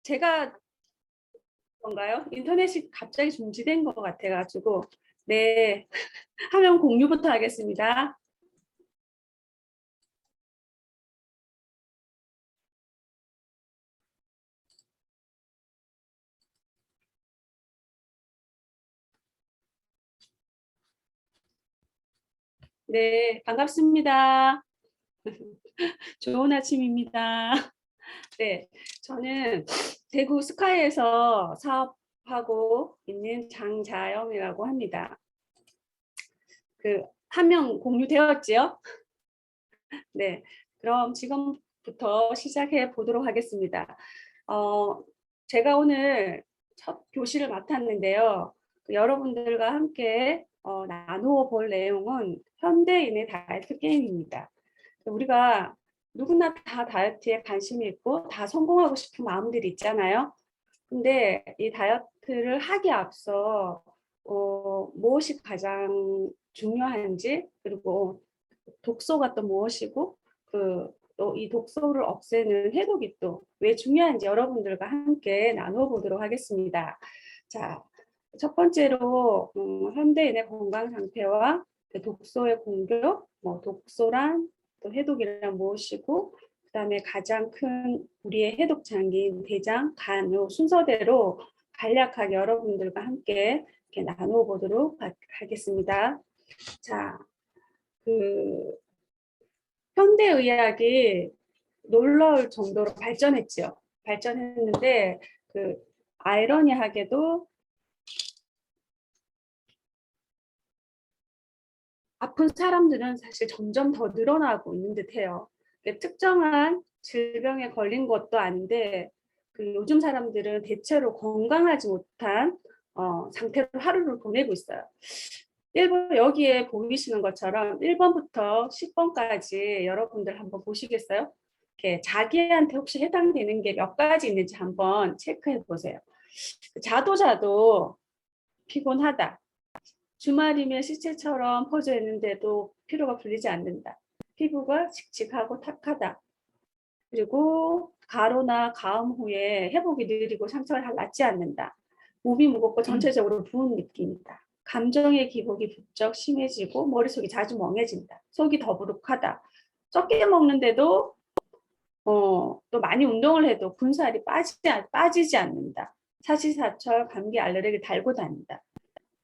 제가 그런가요? 인터넷이 갑자기 중지된 것 같아가지고 네, 화면 공유부터 하겠습니다. 네, 반갑습니다. 좋은 아침입니다. 네, 저는 대구 스카이에서 사업하고 있는 장자영이라고 합니다. 그 화면 공유되었지요? 네, 그럼 지금부터 시작해 보도록 하겠습니다. 어, 제가 오늘 첫 교실을 맡았는데요. 여러분들과 함께 나누어 볼 내용은 현대인의 다이어트 게임입니다. 우리가 누구나 다 다이어트에 관심이 있고 다 성공하고 싶은 마음들이 있잖아요. 근데 이 다이어트를 하기 앞서 무엇이 가장 중요한지, 그리고 독소가 또 무엇이고 또 이 독소를 없애는 해독이 또 왜 중요한지 여러분들과 함께 나눠 보도록 하겠습니다. 자, 첫 번째로 현대인의 건강 상태와 독소의 공격, 독소란 또 해독이란 무엇이고, 그다음에 가장 큰 우리의 해독 장기인 대장, 간, 요 순서대로 간략하게 여러분들과 함께 이렇게 나누어 보도록 하겠습니다. 자, 그 현대의학이 놀라울 정도로 발전했죠. 발전했는데 아이러니하게도 아픈 사람들은 사실 점점 더 늘어나고 있는 듯해요. 특정한 질병에 걸린 것도 아닌데 요즘 사람들은 대체로 건강하지 못한 상태로 하루를 보내고 있어요. 1번 여기에 보이시는 것처럼 1번부터 10번까지 여러분들 한번 보시겠어요? 이렇게 자기한테 혹시 해당되는 게 몇 가지 있는지 한번 체크해 보세요. 자도 피곤하다. 주말이면 시체처럼 퍼져 있는데도 피로가 풀리지 않는다. 피부가 칙칙하고 탁하다. 그리고 가로나 가음 후에 회복이 느리고 상처가 잘 낫지 않는다. 몸이 무겁고 전체적으로 부은 느낌이다. 감정의 기복이 부쩍 심해지고 머릿속이 자주 멍해진다. 속이 더부룩하다. 적게 먹는데도 또 많이 운동을 해도 군살이 빠지지 않는다. 사시사철 감기 알레르기 달고 다닌다.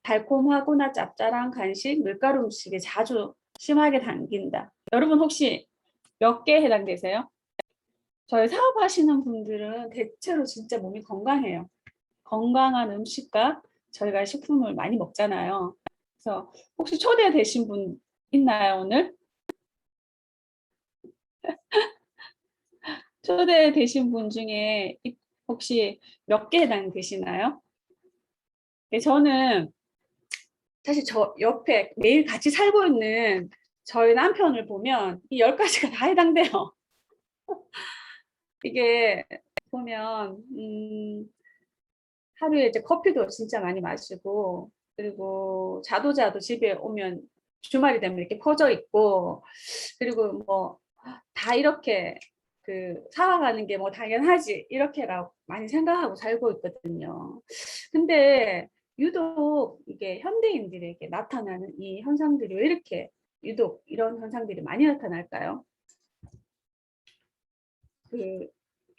달콤하거나 짭짤한 간식, 밀가루 음식에 자주 심하게 당긴다. 여러분 혹시 몇 개에 해당되세요? 저희 사업하시는 분들은 대체로 진짜 몸이 건강해요. 건강한 음식과 저희가 식품을 많이 먹잖아요. 그래서 혹시 초대되신 분 있나요, 오늘? 초대되신 분 중에 혹시 몇 개 해당되시나요? 네, 저는 사실 저 옆에 매일 같이 살고 있는 저희 남편을 보면 이 10가지가 다 해당돼요. 이게 보면 하루에 이제 커피도 진짜 많이 마시고, 그리고 자도 집에 오면 주말이 되면 이렇게 퍼져 있고, 그리고 뭐 다 이렇게 살아가는 게 뭐 당연하지 이렇게라고 많이 생각하고 살고 있거든요. 근데 유독 이게 현대인들에게 나타나는 이 현상들이 왜 이렇게 유독 이런 현상들이 많이 나타날까요?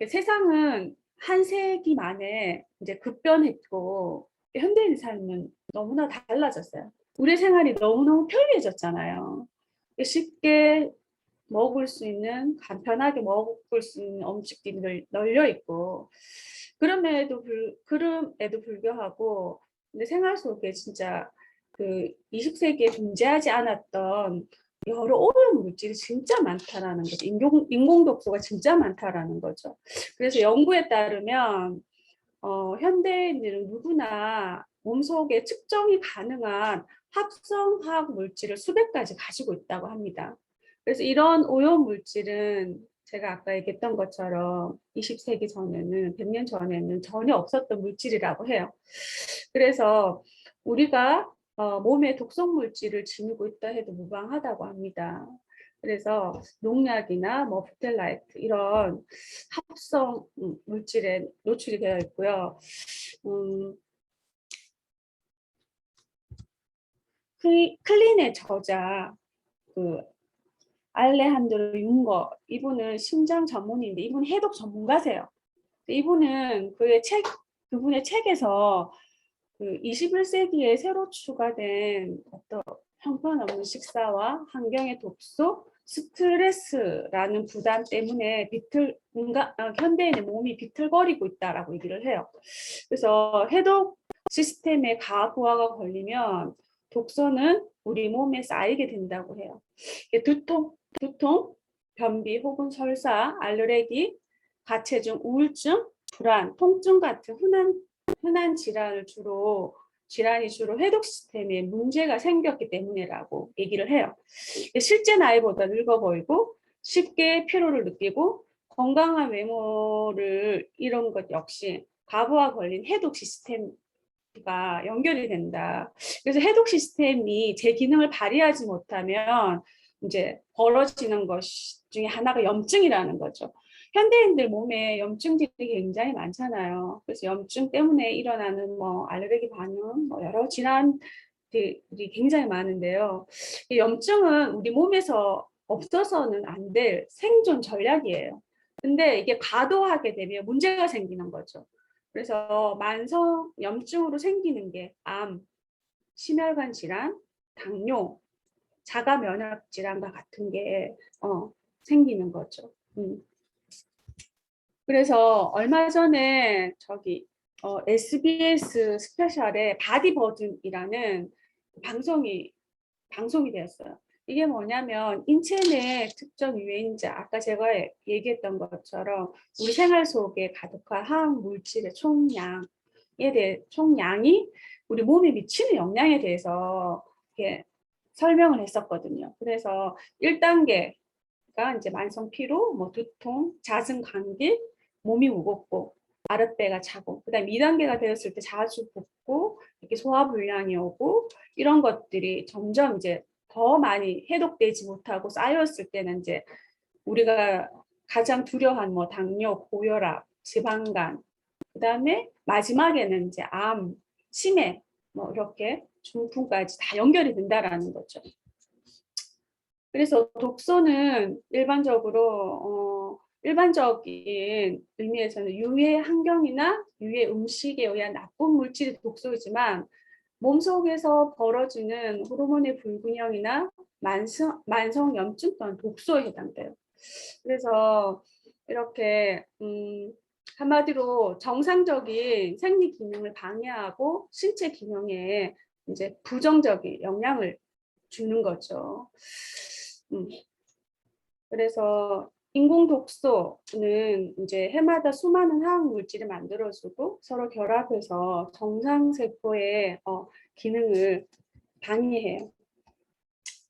세상은 한 세기 만에 이제 급변했고 현대인 삶은 너무나 달라졌어요. 우리 생활이 너무너무 편리해졌잖아요. 쉽게 먹을 수 있는, 간편하게 먹을 수 있는 음식들이 널려 있고, 그럼에도 불구하고 근데 생활 속에 진짜 20세기에 존재하지 않았던 여러 오염 물질이 진짜 많다라는 거죠. 인공 독소가 진짜 많다라는 거죠. 그래서 연구에 따르면 현대인들은 누구나 몸속에 측정이 가능한 합성 화학 물질을 수백 가지 가지고 있다고 합니다. 그래서 이런 오염 물질은 제가 아까 얘기했던 것처럼 20세기 전에는 100년 전에는 전혀 없었던 물질이라고 해요. 그래서 우리가 몸에 독성 물질을 지니고 있다 해도 무방하다고 합니다. 그래서 농약이나 뭐 프텔라이트 이런 합성 물질에 노출이 되어 있고요. 음, 클린의 저자 그 알레한드로 융거, 이분은 심장 전문의인데 이분 해독 전문가세요. 이분은 그분의 책에서 그 21세기에 새로 추가된 어떤 형편없는 식사와 환경의 독소, 스트레스라는 부담 때문에 현대인의 몸이 비틀거리고 있다라고 얘기를 해요. 그래서 해독 시스템의 과부하가 걸리면 독소는 우리 몸에 쌓이게 된다고 해요. 두통, 변비 혹은 설사, 알레르기, 가체중, 우울증, 불안, 통증 같은 흔한 질환이 주로 해독 시스템에 문제가 생겼기 때문이라고 얘기를 해요. 실제 나이보다 늙어 보이고 쉽게 피로를 느끼고 건강한 외모를 이런 것 역시 과부하 걸린 해독 시스템과 연결이 된다. 그래서 해독 시스템이 제 기능을 발휘하지 못하면 이제 벌어지는 것 중에 하나가 염증이라는 거죠. 현대인들 몸에 염증들이 굉장히 많잖아요. 그래서 염증 때문에 일어나는 뭐 알레르기 반응, 뭐 여러 질환들이 굉장히 많은데요. 이 염증은 우리 몸에서 없어서는 안 될 생존 전략이에요. 근데 이게 과도하게 되면 문제가 생기는 거죠. 그래서 만성 염증으로 생기는 게 암, 심혈관 질환, 당뇨, 자가 면역 질환과 같은 게 생기는 거죠. 그래서 얼마 전에 SBS 스페셜의 바디 버든이라는 방송이 되었어요. 이게 뭐냐면 인체 내 특정 유해인자, 아까 제가 얘기했던 것처럼 우리 생활 속에 가득한 화학 물질의 총량이 우리 몸에 미치는 영향에 대해서 이렇게 설명을 했었거든요. 그래서 1단계가 이제 만성 피로, 뭐 두통, 잦은 감기, 몸이 무겁고 아랫배가 차고, 그다음 2단계가 되었을 때 자주 붓고 이렇게 소화불량이 오고 이런 것들이 점점 이제 더 많이 해독되지 못하고 쌓였을 때는 이제 우리가 가장 두려워한 뭐 당뇨, 고혈압, 지방간, 그다음에 마지막에는 이제 암, 치매 뭐 이렇게 중풍까지 다 연결이 된다라는 거죠. 그래서 독소는 일반적인 의미에서는 유해 환경이나 유해 음식에 의한 나쁜 물질이 독소이지만 몸속에서 벌어지는 호르몬의 불균형이나 만성 염증 또한 독소에 해당돼요. 그래서 이렇게 한마디로 정상적인 생리 기능을 방해하고 신체 기능에 이제 부정적인 영향을 주는 거죠. 그래서 인공 독소는 이제 해마다 수많은 화학 물질을 만들어주고 서로 결합해서 정상 세포의 기능을 방해해요.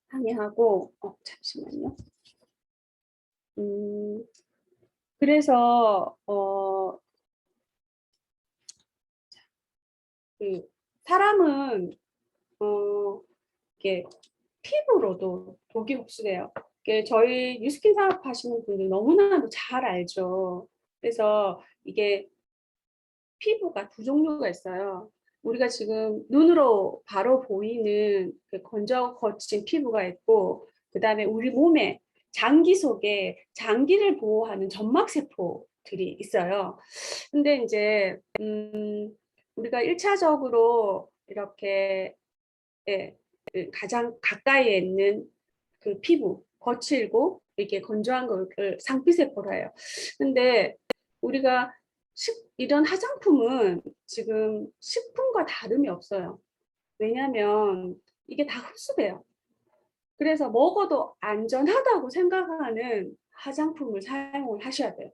방해하고 잠시만요. 그래서 그 사람은 이게 피부로도 독이 흡수돼요. 저희 뉴스킨 사업하시는 분들 너무나도 잘 알죠. 그래서 이게 피부가 두 종류가 있어요. 우리가 지금 눈으로 바로 보이는 그 건조 거친 피부가 있고, 그 다음에 우리 몸에 장기 속에 장기를 보호하는 점막 세포들이 있어요. 근데 이제 우리가 1차적으로 이렇게 그 가장 가까이에 있는 그 피부, 거칠고 이렇게 건조한 걸 상피세포로 해요. 근데 우리가 이런 화장품은 지금 식품과 다름이 없어요. 왜냐하면 이게 다 흡수돼요. 그래서 먹어도 안전하다고 생각하는 화장품을 사용을 하셔야 돼요.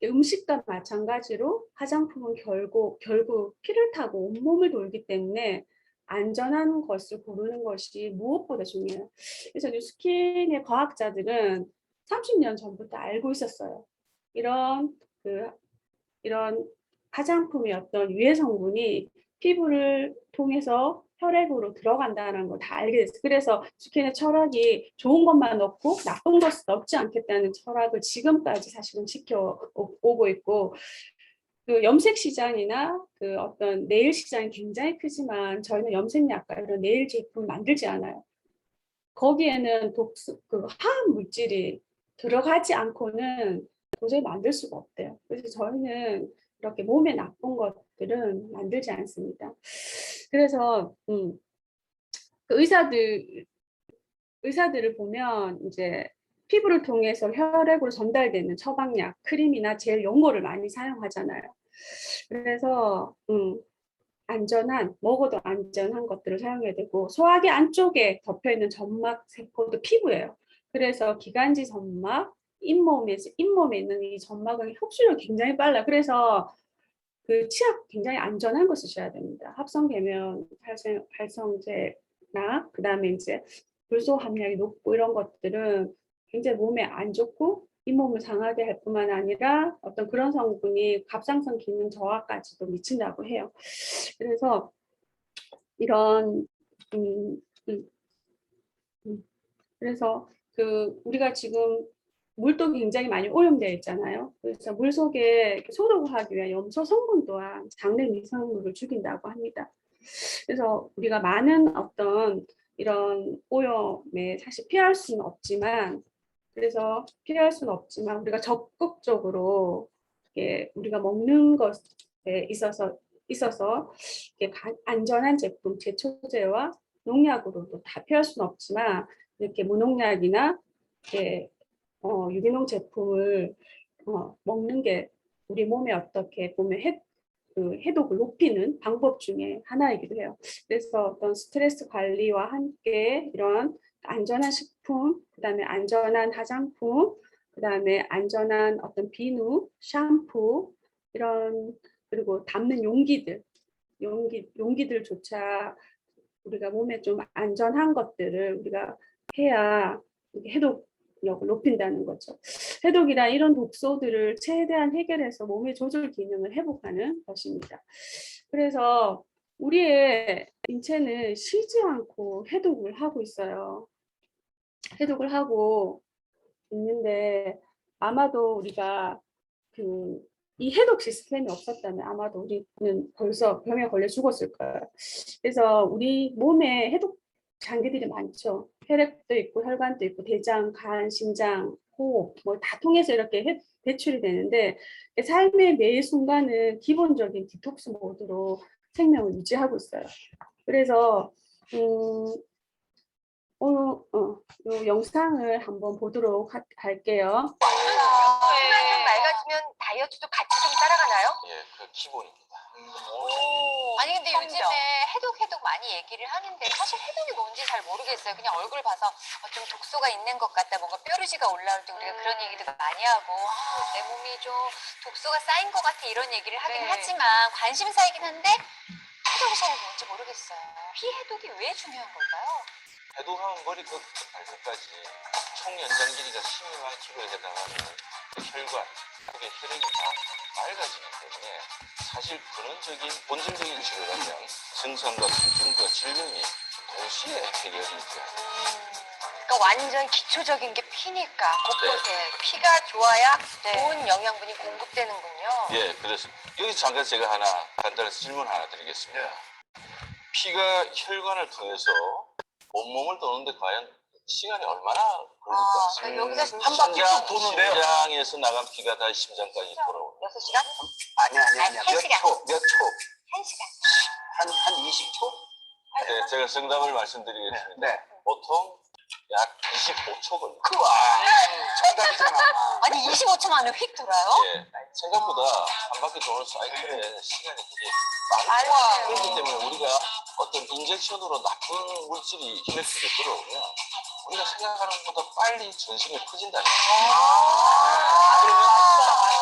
음식과 마찬가지로 화장품은 결국 피를 타고 온몸을 돌기 때문에 안전한 것을 고르는 것이 무엇보다 중요해요. 그래서 뉴스킨의 과학자들은 30년 전부터 알고 있었어요. 이런 이런 화장품의 어떤 유해 성분이 피부를 통해서 혈액으로 들어간다는 걸 다 알게 됐어요. 그래서 주케네 철학이 좋은 것만 넣고 나쁜 것을 넣지 않겠다는 철학을 지금까지 사실은 지켜오고 있고, 그 염색 시장이나 그 어떤 네일 시장이 굉장히 크지만 저희는 염색약과 이런 네일 제품 만들지 않아요. 거기에는 그 화학 물질이 들어가지 않고는 도저히 만들 수가 없대요. 그래서 저희는 이렇게 몸에 나쁜 것들은 만들지 않습니다. 그래서 그 의사들을 보면 이제 피부를 통해서 혈액으로 전달되는 처방약, 크림이나 젤 이런 거를 많이 사용하잖아요. 그래서 먹어도 안전한 것들을 사용해야 되고, 소화기 안쪽에 덮여있는 점막 세포도 피부예요. 그래서 기관지 점막, 잇몸에 있는 이 점막은 흡수력이 굉장히 빨라요. 그래서 그 치약 굉장히 안전한 거 쓰셔야 됩니다. 합성 계면 활성제나 그다음에 이제 불소 함량이 높고 이런 것들은 굉장히 몸에 안 좋고 잇몸을 상하게 할 뿐만 아니라 어떤 그런 성분이 갑상선 기능 저하까지도 미친다고 해요. 그래서 이런 음, 음, 그래서 그 우리가 지금 물도 굉장히 많이 오염되어 있잖아요. 그래서 물 속에 소독을 하기 위한 염소 성분 또한 장내 미생물을 죽인다고 합니다. 그래서 우리가 많은 어떤 이런 오염에 사실 피할 수는 없지만, 우리가 적극적으로 우리가 먹는 것에 있어서 안전한 제품, 제초제와 농약으로도 다 피할 수는 없지만, 이렇게 무농약이나 유기농 제품을 먹는 게 우리 몸에 어떻게 보면 그 해독을 높이는 방법 중에 하나이기도 해요. 그래서 어떤 스트레스 관리와 함께 이런 안전한 식품, 그다음에 안전한 화장품, 그다음에 안전한 어떤 비누, 샴푸 이런, 그리고 담는 용기들조차 우리가 몸에 좀 안전한 것들을 우리가 해야 해독력을 높인다는 거죠. 해독이란 이런 독소들을 최대한 해결해서 몸의 조절 기능을 회복하는 것입니다. 그래서 우리의 인체는 쉬지 않고 해독을 하고 있어요. 해독을 하고 있는데, 아마도 우리가 이 해독 시스템이 없었다면 아마도 우리는 벌써 병에 걸려 죽었을 거예요. 그래서 우리 몸에 해독 장기들이 많죠. 혈액도 있고 혈관도 있고 대장, 간, 심장, 호흡 뭐 다 통해서 이렇게 배출이 되는데, 삶의 매 순간은 기본적인 디톡스 모드로 생명을 유지하고 있어요. 그래서 이 영상을 한번 보도록 할게요. 수면 좀 맑아지면 다이어트도 같이 좀 따라가나요? 예, 그 기본입니다. 아니 근데 요즘에 해독 많이 얘기를 하는데 사실 해독이 뭔지 잘 모르겠어요. 그냥 얼굴 봐서 좀 독소가 있는 것 같다, 뭔가 뾰루지가 올라올 때 우리가 그런 얘기도 많이 하고 내 몸이 좀 독소가 쌓인 것 같아 이런 얘기를 하긴 하지만 관심사이긴 한데 해독이 잘 뭔지 모르겠어요. 피해독이 왜 중요한 걸까요? 해독하면 머리끝부터 발끝까지 총 연장 길이가 12만 킬로에 해당하는 그 혈관, 그게 혈액이 다 맑아지기 때문에 사실 근원적인 본질적인 치료를 하면 증상과 통증과 질병이 동시에 해결이 돼요. 그러니까 완전 기초적인 게 피니까 곳곳에 피가 좋아야 좋은 영양분이 공급되는군요. 예, 그래서 여기 잠깐 제가 하나 간단한 질문 하나 드리겠습니다. 피가 혈관을 통해서 온몸을 도는데 과연 시간이 얼마나 걸릴까? 여기서 한 바퀴 쭉 도는데요. 심장에서 나간 피가 다시 심장까지 돌아오는. 6시간? 아니야. 한 몇 시간. 초? 1시간. 한 20초? 네, 제가 정답을 말씀드리겠습니다. 네. 보통 약 25초 걸립니다. 정답이잖아. 아니 25초 만에 휙 돌아요? 예, 생각보다 한 바퀴 도는 사이클에 시간이 되게 많아요. 많고, 그렇기 때문에 우리가 어떤 인젝션으로 나쁜 물질이 혈액 속에 들어오면 우리가 생각하는 것보다 빨리 전신이 커진다는 거예요.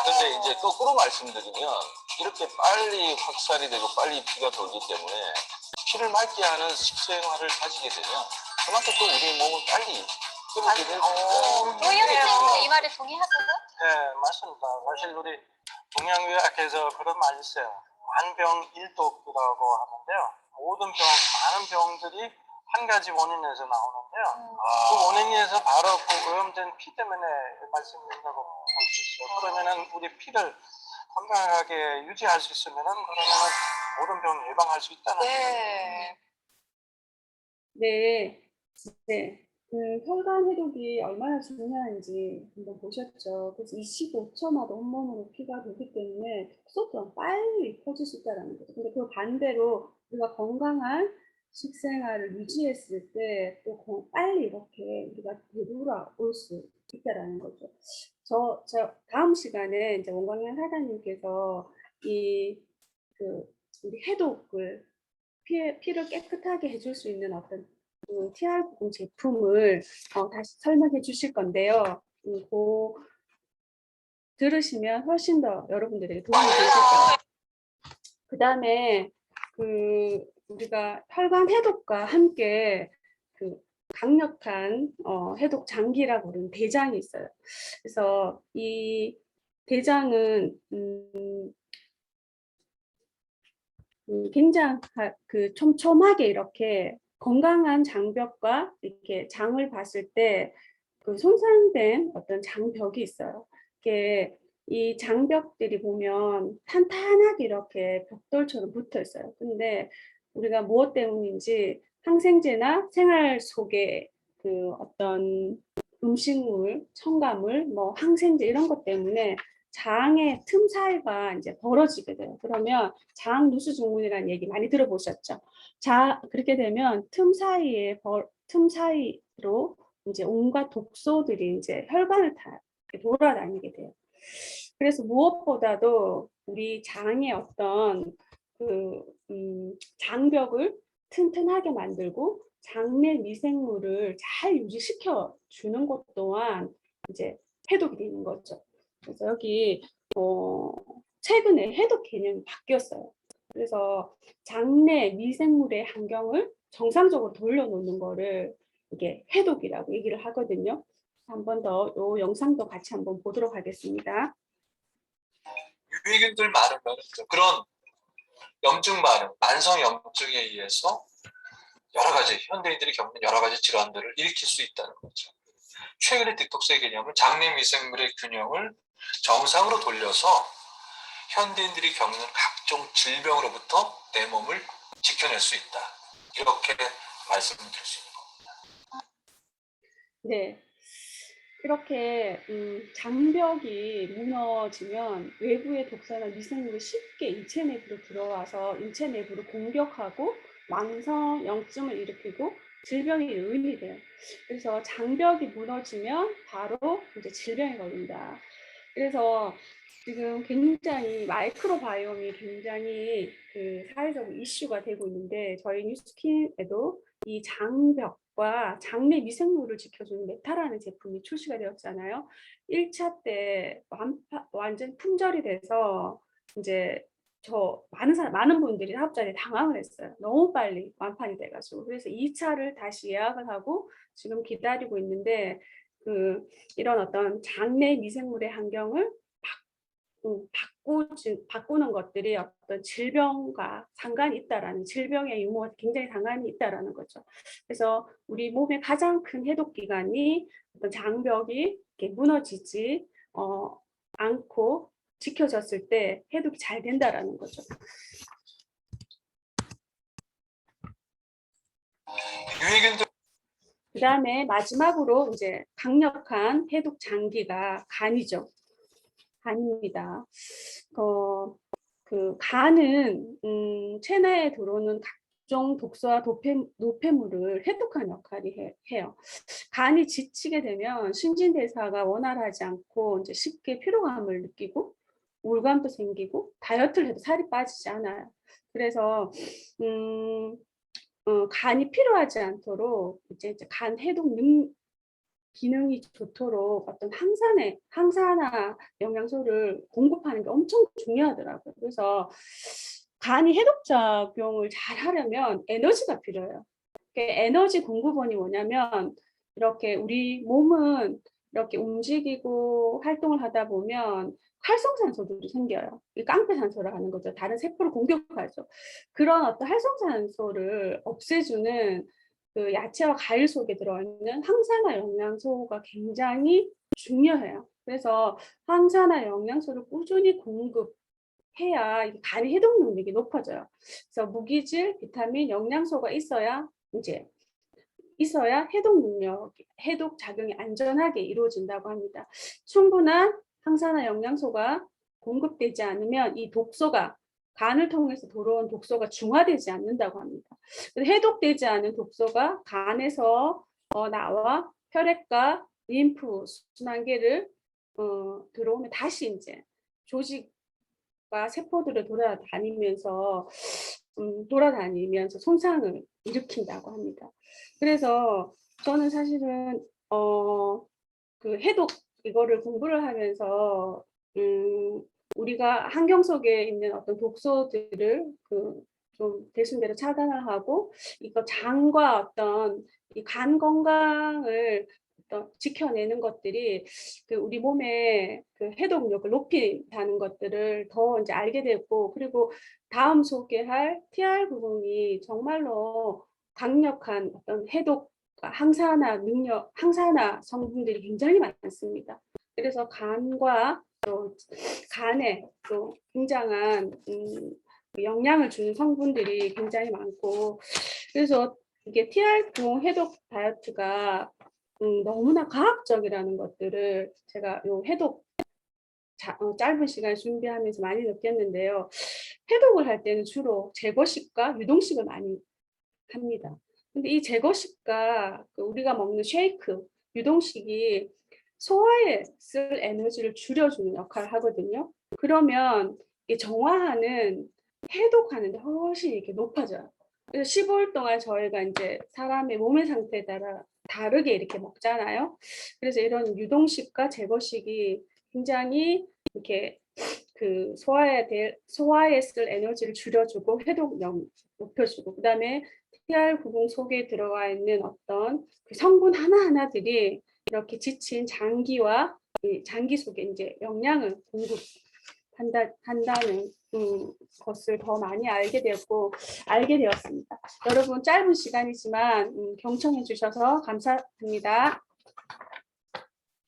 근데 이제 거꾸로 말씀드리면 이렇게 빨리 확산이 되고 빨리 피가 돌기 때문에 피를 맑게 하는 식생활을 가지게 되면 그만큼 또 우리 몸은 빨리 회복이 되니까. 노희연 선생님도 이 말에 동의하세요? 네, 맞습니다. 사실 우리 동양의학에서 그런 말이 있어요. 만병일독이라고 하는데요. 모든 많은 병들이 한 가지 원인에서 나오는데요. 그 원인에서 바로 그 오염된 피 때문에 발생된다고 볼 수 있어요. 그러면은 우리 피를 건강하게 유지할 수 있으면은 그러면은 모든 병 예방할 수 있다는 거예요. 네. 네, 네. 그 혈관 해독이 얼마나 중요한지 한번 보셨죠. 그래서 25초마다 온몸으로 피가 돌기 때문에 속도가 빨리 퍼질 수 있다는 거죠. 근데 그 반대로 우리가 건강한 식생활을 유지했을 때 또 빨리 이렇게 우리가 되돌아올 수 있다는 거죠. 저 다음 시간에 이제 원광현 사장님께서 우리 해독을 피를 깨끗하게 해줄 수 있는 어떤 그 TR90 제품을 다시 설명해 주실 건데요. 들으시면 훨씬 더 여러분들에게 도움이 되실 거예요. 그 다음에 우리가 혈관 해독과 함께 그 강력한 해독 장기라고 부르는 대장이 있어요. 그래서 이 대장은 굉장히 촘촘하게 이렇게 건강한 장벽과 이렇게 장을 봤을 때 그 손상된 어떤 장벽이 있어요. 이게 이 장벽들이 보면 탄탄하게 이렇게 벽돌처럼 붙어 있어요. 근데 우리가 무엇 때문인지 항생제나 생활 속에 그 어떤 음식물, 첨가물, 뭐 항생제 이런 것 때문에 장의 틈 사이가 이제 벌어지게 돼요. 그러면 장 누수 증후군이라는 얘기 많이 들어보셨죠? 그렇게 되면 틈 사이로 이제 온갖 독소들이 이제 혈관을 다 돌아다니게 돼요. 그래서 무엇보다도 우리 장의 어떤 장벽을 튼튼하게 만들고 장내 미생물을 잘 유지시켜 주는 것 또한 이제 해독이 되는 거죠. 그래서 여기 최근에 해독 개념이 바뀌었어요. 그래서 장내 미생물의 환경을 정상적으로 돌려놓는 거를 이게 해독이라고 얘기를 하거든요. 한 번 더 이 영상도 같이 한번 보도록 하겠습니다. 유해균들 많으면 그런 염증 반응, 만성 염증에 의해서 여러 가지 현대인들이 겪는 여러 가지 질환들을 일으킬 수 있다는 거죠. 최근의 디톡스의 개념은 장내 미생물의 균형을 정상으로 돌려서 현대인들이 겪는 각종 질병으로부터 내 몸을 지켜낼 수 있다. 이렇게 말씀을 드릴 수 있는 겁니다. 네. 이렇게 장벽이 무너지면 외부의 독소나 미생물이 쉽게 인체 내부로 들어와서 인체 내부를 공격하고 만성 염증을 일으키고 질병의 요인이 돼요. 그래서 장벽이 무너지면 바로 이제 질병에 걸린다. 그래서 지금 굉장히 마이크로바이옴이 굉장히 사회적으로 이슈가 되고 있는데 저희 뉴스킨에도 이 장벽과 장내 미생물을 지켜주는 메타라는 제품이 출시가 되었잖아요. 1차 때 완전 품절이 돼서 이제 많은 분들이 사업자들이 당황을 했어요. 너무 빨리 완판이 돼가지고. 그래서 2차를 다시 예약을 하고 지금 기다리고 있는데 이런 어떤 장내 미생물의 환경을 바꾸는 것들이 어떤 질병과 상관이 있다라는 질병의 유무와 굉장히 상관이 있다라는 거죠. 그래서 우리 몸의 가장 큰 해독 기관이 어떤 장벽이 이렇게 무너지지 않고 지켜졌을 때 해독이 잘 된다라는 거죠. 유해균들 그 다음에 마지막으로 이제 강력한 해독 장기가 간이죠. 간입니다. 간은 체내에 들어오는 각종 독소와 노폐물을 해독하는 역할이 해요. 간이 지치게 되면 신진대사가 원활하지 않고 이제 쉽게 피로감을 느끼고 우울감도 생기고 다이어트를 해도 살이 빠지지 않아요. 그래서 간이 필요하지 않도록 이제 간 해독 기능이 좋도록 어떤 항산화 영양소를 공급하는 게 엄청 중요하더라고요. 그래서 간이 해독작용을 잘 하려면 에너지가 필요해요. 에너지 공급원이 뭐냐면 이렇게 우리 몸은 이렇게 움직이고 활동을 하다 보면 활성산소들이 생겨요. 이 깡패산소를 하는 거죠. 다른 세포를 공격하죠. 그런 어떤 활성산소를 없애주는 그 야채와 과일 속에 들어있는 항산화 영양소가 굉장히 중요해요. 그래서 항산화 영양소를 꾸준히 공급해야 이 간의 해독 능력이 높아져요. 그래서 무기질, 비타민, 영양소가 있어야 해독 작용이 안전하게 이루어진다고 합니다. 충분한 항산화 영양소가 공급되지 않으면 이 독소가 간을 통해서 들어온 독소가 중화되지 않는다고 합니다. 해독되지 않은 독소가 간에서 나와 혈액과 림프 순환계를 들어오면 다시 이제 조직과 세포들을 돌아다니면서 손상을 일으킨다고 합니다. 그래서 저는 사실은 그 해독 이거를 공부를 하면서 우리가 환경 속에 있는 어떤 독소들을 좀 대순대로 차단을 하고 이거 장과 어떤 이 간 건강을 지켜내는 것들이 그 우리 몸의 그 해독력을 높인다는 것들을 더 이제 알게 됐고, 그리고 다음 소개할 TR90이 정말로 강력한 어떤 해독 항산화 성분들이 굉장히 많습니다. 그래서 간과 또 간에 또 굉장한 영향을 주는 성분들이 굉장히 많고, 그래서 이게 TR90 해독 다이어트가 너무나 과학적이라는 것들을 제가 요 해독 짧은 시간 준비하면서 많이 느꼈는데요. 해독을 할 때는 주로 제거식과 유동식을 많이 합니다. 근데 이 제거식과 우리가 먹는 쉐이크, 유동식이 소화에 쓸 에너지를 줄여주는 역할을 하거든요. 그러면 이 정화하는, 해독하는데 훨씬 이렇게 높아져요. 그래서 15일 동안 저희가 이제 사람의 몸의 상태에 따라 다르게 이렇게 먹잖아요. 그래서 이런 유동식과 제거식이 굉장히 이렇게 그 소화에 쓸 에너지를 줄여주고 해독력 높여주고, 그다음에 TR90 속에 들어가 있는 어떤 그 성분 하나하나들이 이렇게 지친 장기와 이 장기 속에 이제 영양을 공급한다는 것을 더 많이 알게 되었습니다. 여러분 짧은 시간이지만 경청해 주셔서 감사합니다.